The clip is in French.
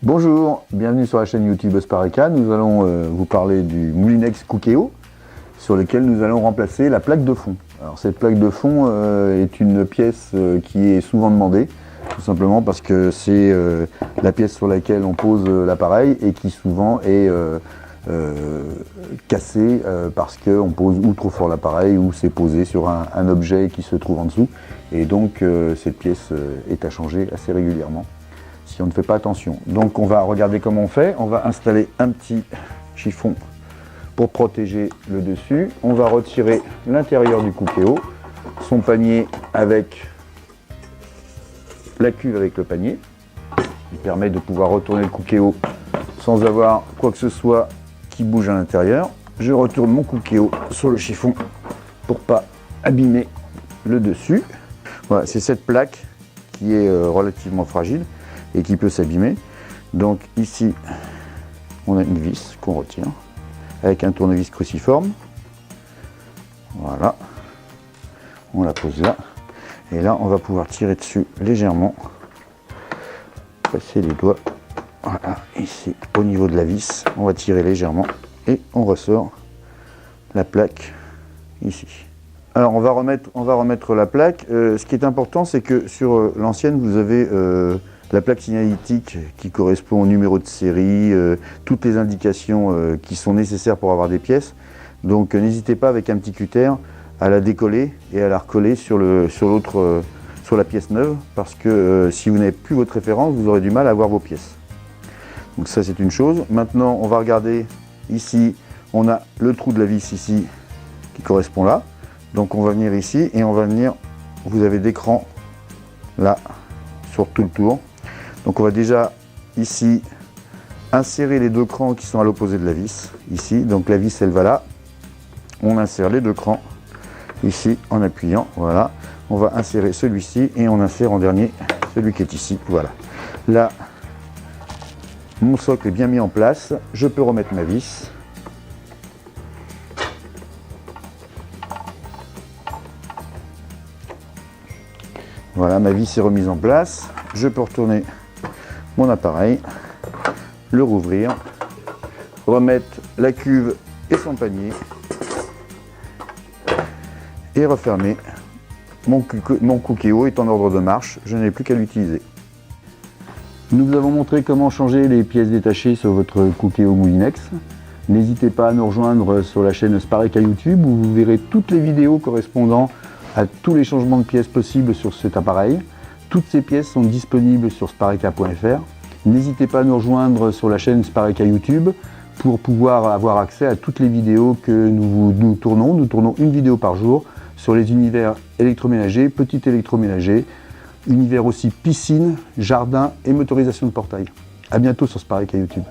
Bonjour, bienvenue sur la chaîne YouTube Spareka. Nous allons vous parler du Moulinex Cookéo sur lequel nous allons remplacer la plaque de fond. Alors cette plaque de fond est une pièce qui est souvent demandée, tout simplement parce que c'est la pièce sur laquelle on pose l'appareil et qui souvent est cassée parce qu'on pose ou trop fort l'appareil ou c'est posé sur un objet qui se trouve en dessous. Et donc cette pièce est à changer assez régulièrement si on ne fait pas attention. Donc on va regarder comment on fait. On va installer un petit chiffon pour protéger le dessus. On va retirer l'intérieur du Cookéo, son panier avec la cuve avec le panier, qui permet de pouvoir retourner le Cookéo sans avoir quoi que ce soit qui bouge à l'intérieur. Je retourne mon Cookéo sur le chiffon pour pas abîmer le dessus. Voilà, c'est cette plaque qui est relativement fragile et qui peut s'abîmer. Donc ici, on a une vis qu'on retire avec un tournevis cruciforme. Voilà, on la pose là. Et là, on va pouvoir tirer dessus légèrement. Passer les doigts. Voilà, ici, au niveau de la vis, on va tirer légèrement et on ressort la plaque ici. Alors, on va remettre la plaque. Ce qui est important, c'est que sur l'ancienne, vous avez la plaque signalétique qui correspond au numéro de série, toutes les indications qui sont nécessaires pour avoir des pièces. Donc n'hésitez pas avec un petit cutter à la décoller et à la recoller sur la pièce neuve, parce que si vous n'avez plus votre référence, vous aurez du mal à avoir vos pièces. Donc ça, c'est une chose. Maintenant, on va regarder ici, on a le trou de la vis ici qui correspond là. Donc on va venir ici et on va venir, vous avez des crans là sur tout le tour. Donc on va déjà ici insérer les deux crans qui sont à l'opposé de la vis, ici. Donc la vis elle va là, on insère les deux crans ici en appuyant, voilà. On va insérer celui-ci et on insère en dernier celui qui est ici, voilà. Là, mon socle est bien mis en place, je peux remettre ma vis. Voilà, ma vis est remise en place, je peux retourner mon appareil, le rouvrir, remettre la cuve et son panier et refermer. Mon Cookéo est en ordre de marche, je n'ai plus qu'à l'utiliser. Nous vous avons montré comment changer les pièces détachées sur votre Cookéo Moulinex. N'hésitez pas à nous rejoindre sur la chaîne Spareka YouTube où vous verrez toutes les vidéos correspondant à tous les changements de pièces possibles sur cet appareil. Toutes ces pièces sont disponibles sur spareka.fr. N'hésitez pas à nous rejoindre sur la chaîne Spareka YouTube pour pouvoir avoir accès à toutes les vidéos que nous tournons. Nous tournons une vidéo par jour sur les univers électroménagers, petit électroménager, univers aussi piscine, jardin et motorisation de portail. A bientôt sur Spareka YouTube.